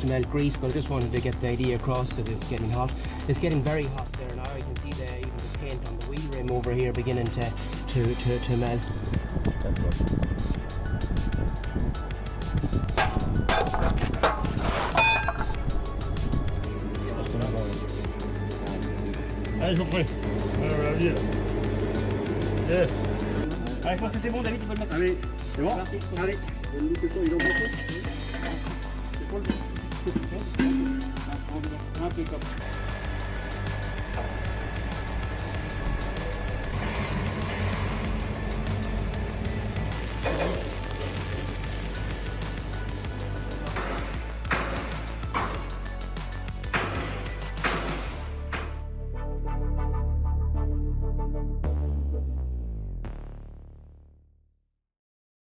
to melt grease, but I just wanted to get the idea across that it's getting hot. It's getting very hot there now. You can see even the paint on the wheel rim over here beginning to melt. Allez, je vous prie. Yes. Allez, je pense que c'est bon, David, tu peux le mettre. Allez, c'est bon. Allez. Impeccable.